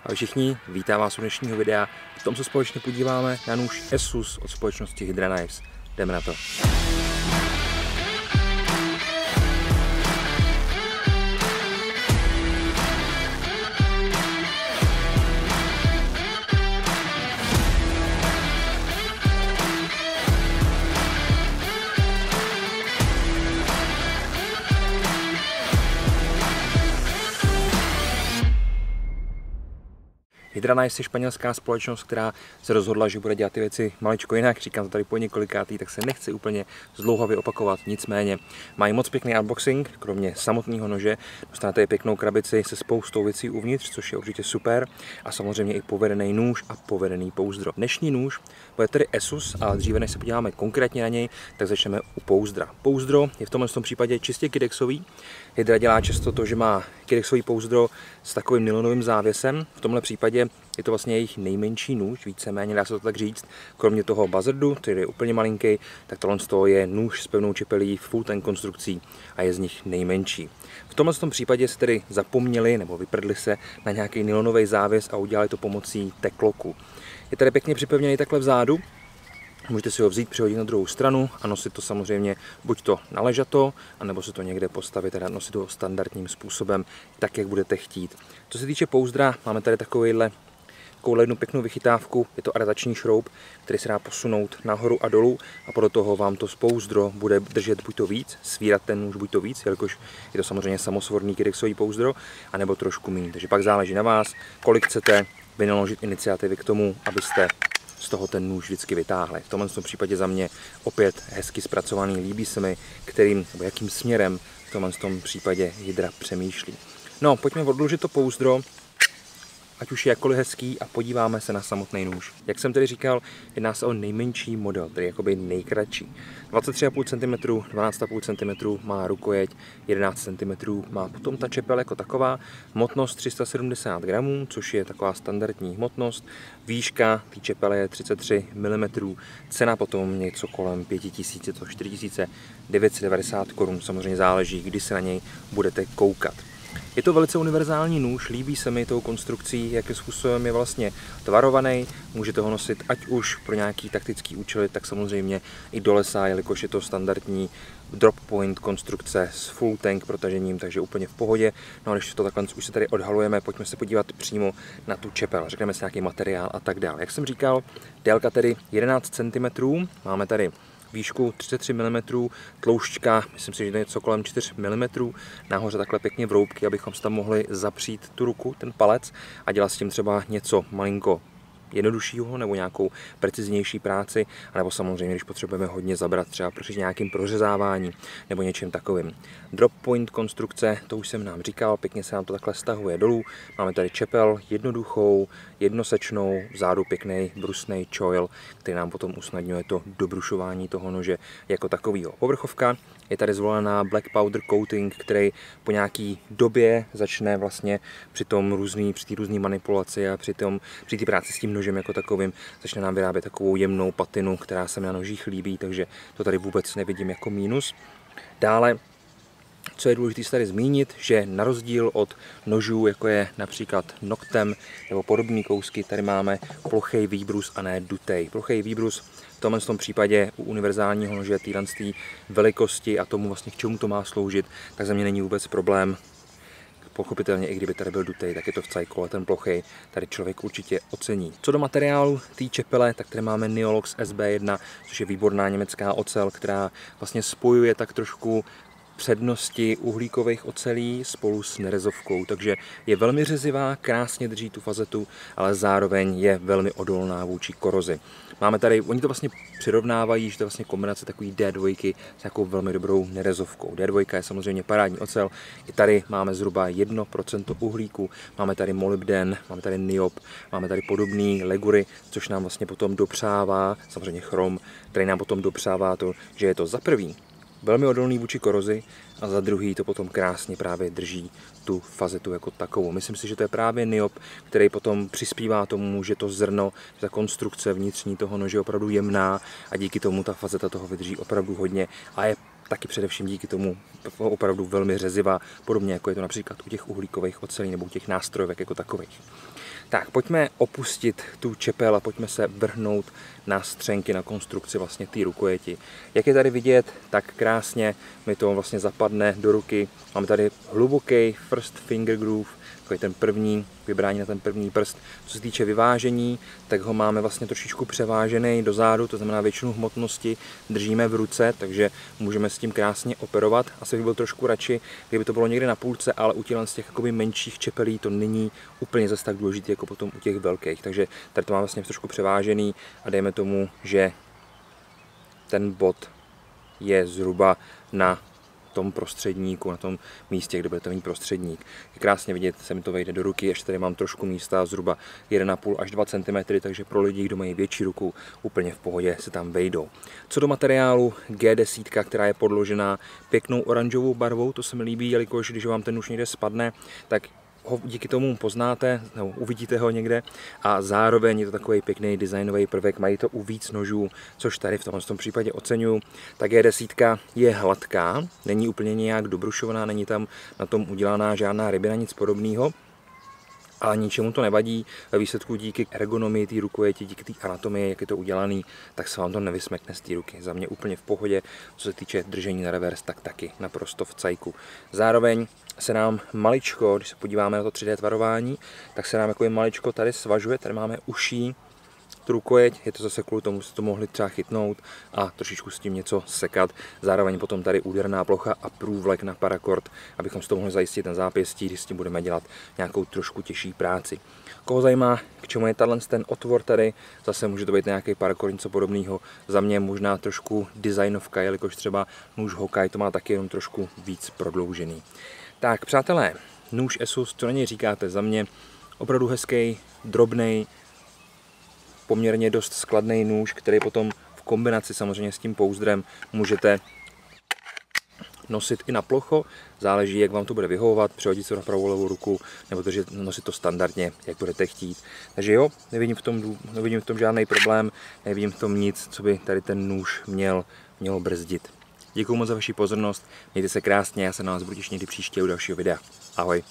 Ahoj všichni, vítám vás u dnešního videa. V tom se společně podíváme na nůž Asus od společnosti Hydra Knives. Jdeme na to. Hydra Knives je španělská společnost, která se rozhodla, že bude dělat ty věci maličko jinak. Říkám to tady po několikátý, tak se nechci úplně zdlouhavě opakovat. Nicméně mají moc pěkný unboxing, kromě samotného nože. Dostanete pěknou krabici se spoustou věcí uvnitř, což je určitě super. A samozřejmě i povedený nůž a povedený pouzdro. Dnešní nůž bude tedy Asus, ale dříve než se podíváme konkrétně na něj, tak začneme u pouzdra. Pouzdro je v tomhle případě čistě kydexový. Hydra dělá často to, že má kydexový pouzdro s takovým nylonovým závěsem. V tomhle případě je to vlastně jejich nejmenší nůž, víceméně dá se to tak říct. Kromě toho buzzardu, který je úplně malinký, tak tohle je nůž s pevnou čepelí, full tank konstrukcí a je z nich nejmenší. V tomhle případě se tedy zapomněli nebo vyprdli se na nějaký nylonový závěs a udělali to pomocí tekloku. Je tady pěkně připevněný takhle vzadu. Můžete si ho vzít, přihodit na druhou stranu a nosit to samozřejmě buď to naležato, anebo si to někde postavit a nosit to standardním způsobem, tak jak budete chtít. Co se týče pouzdra, máme tady takovou jednu pěknou vychytávku, je to adaptační šroub, který se dá posunout nahoru a dolů a podle toho vám to pouzdro bude držet buď to víc, svírat ten nůž buď to víc, jelikož je to samozřejmě samosvorný kydexový pouzdro, anebo trošku méně. Takže pak záleží na vás, kolik chcete vynaložit iniciativy k tomu, abyste z toho ten nůž vždycky vytáhli. V tomhle případě za mě opět hezky zpracovaný, líbí se mi, kterým nebo jakým směrem v tomhle případě Hydra přemýšlí. No, pojďme odložit to pouzdro, ať už je jakkoliv hezký, a podíváme se na samotný nůž. Jak jsem tedy říkal, jedná se o nejmenší model, tedy jakoby nejkratší. 23,5 cm, 12,5 cm má rukojeť, 11 cm má potom ta čepel jako taková, hmotnost 370 gramů, což je taková standardní hmotnost, výška té čepele je 33 mm, cena potom něco kolem 5000, to 4990 korun, samozřejmě záleží, kdy se na něj budete koukat. Je to velice univerzální nůž, líbí se mi tou konstrukcí, jakým způsobem je vlastně tvarovaný. Můžete ho nosit ať už pro nějaký taktický účely, tak samozřejmě i do lesa, jelikož je to standardní drop point konstrukce s full tank protažením, takže úplně v pohodě. No a když to takhle už se tady odhalujeme, pojďme se podívat přímo na tu čepel, řekneme si nějaký materiál a tak dále. Jak jsem říkal, délka tedy 11 cm, máme tady výšku 33 mm, tloušťka, myslím si, že to je něco kolem 4 mm, nahoře takhle pěkně vroubky, abychom si tam mohli zapřít tu ruku, ten palec a dělat s tím třeba něco malinko jednoduššího nebo nějakou preciznější práci, anebo samozřejmě, když potřebujeme hodně zabrat třeba při nějakým prořezávání nebo něčím takovým. Drop point konstrukce, to už jsem nám říkal, pěkně se nám to takhle stahuje dolů. Máme tady čepel jednoduchou, jednosečnou, vzadu pěkný brusný choil, který nám potom usnadňuje to dobrušování toho nože jako takového. Povrchovka je tady zvolená black powder coating, který po nějaký době začne vlastně při té různé manipulaci a při té práci s tím nožem jako takovým začne nám vyrábět takovou jemnou patinu, která se mi na nožích líbí, takže to tady vůbec nevidím jako mínus. Dále, co je důležité tady zmínit, že na rozdíl od nožů, jako je například noktem nebo podobné kousky, tady máme plochý výbrus a ne dutej. Plochý výbrus v tomhle případě u univerzálního nože téhle velikosti a tomu vlastně k čemu to má sloužit, tak za mě není vůbec problém. Pochopitelně, i kdyby tady byl dutej, tak je to v cajku, ale ten plochej tady člověk určitě ocení. Co do materiálu té čepele, tak tady máme Neolox SB1, což je výborná německá ocel, která vlastně spojuje tak trošku přednosti uhlíkových ocelí spolu s nerezovkou, takže je velmi řezivá, krásně drží tu fazetu, ale zároveň je velmi odolná vůči korozi. Máme tady, oni to vlastně přirovnávají, že to je vlastně kombinace takový D2 s nějakou velmi dobrou nerezovkou. D2 je samozřejmě parádní ocel, i tady máme zhruba 1% uhlíku, máme tady molybden, máme tady niob, máme tady podobné legury, což nám vlastně potom dopřává, samozřejmě chrom, který nám potom dopřává to, že je to za prvý velmi odolný vůči korozi a za druhý to potom krásně právě drží tu fazetu jako takovou. Myslím si, že to je právě niob, který potom přispívá tomu, že to zrno, že ta konstrukce vnitřní toho nože je opravdu jemná a díky tomu ta fazeta toho vydrží opravdu hodně a je taky především díky tomu opravdu velmi řezivá, podobně jako je to například u těch uhlíkových ocelí nebo u těch nástrojovek jako takových. Tak, pojďme opustit tu čepel a pojďme se vrhnout na střenky, na konstrukci vlastně té rukojeti. Jak je tady vidět, tak krásně mi to vlastně zapadne do ruky. Máme tady hluboký first finger groove, takový ten první, vybrání na ten první prst. Co se týče vyvážení, tak ho máme vlastně trošičku převážený dozadu, to znamená většinu hmotnosti držíme v ruce, takže můžeme s tím krásně operovat. Asi bych byl trošku radši, kdyby to bylo někde na půlce, ale u z těch jakoby menších čepelí to není úplně zase tak důležité jako potom u těch velkých. Takže tady to máme vlastně trošku převážený a dejme tomu, že ten bod je zhruba na tom prostředníku, na tom místě, kde budete mít prostředník. Je krásně vidět, se mi to vejde do ruky, ještě tady mám trošku místa, zhruba 1,5 až 2 cm, takže pro lidi, kdo mají větší ruku, úplně v pohodě se tam vejdou. Co do materiálu, G10, která je podložená pěknou oranžovou barvou, to se mi líbí, jelikož když vám ten nůž někde spadne, tak ho díky tomu poznáte, nebo uvidíte ho někde a zároveň je to takový pěkný designový prvek, mají to u víc nožů, což tady v tom případě oceňuju. Ta G10 je hladká, není úplně nějak dobrušovaná, není tam na tom udělaná žádná rybina, nic podobného. Ale ničemu to nevadí, ve výsledku díky ergonomii té rukojeti, díky té anatomii, jak je to udělaný, tak se vám to nevysmekne z té ruky. Za mě úplně v pohodě, co se týče držení na revers, tak taky naprosto v cajku. Zároveň se nám maličko, když se podíváme na to 3D tvarování, tak se nám jako maličko tady svažuje, tady máme uší tu rukojeť, je to zase kvůli tomu, že to mohli třeba chytnout a trošičku s tím něco sekat. Zároveň potom tady úderná plocha a průvlek na parakord, abychom si to mohli zajistit na zápěstí, když s tím budeme dělat nějakou trošku těžší práci. Koho zajímá, k čemu je ten otvor tady, zase může to být nějaký parakord, něco podobného. Za mě možná trošku designovka, jelikož třeba nůž Hawkeye to má taky jenom trošku víc prodloužený. Tak přátelé, nůž Asus, co na něj říkáte? Za mě opravdu hezký, drobnej, poměrně dost skladný nůž, který potom v kombinaci samozřejmě s tím pouzdrem můžete nosit i na plocho, záleží, jak vám to bude vyhovovat, přehodit se na pravou levou ruku, nebo nosit to standardně, jak budete chtít. Takže jo, nevidím v tom žádný problém, nevidím v tom nic, co by tady ten nůž mělo brzdit. Děkuji moc za vaši pozornost, mějte se krásně, já se na vás budu těšit někdy příště u dalšího videa. Ahoj.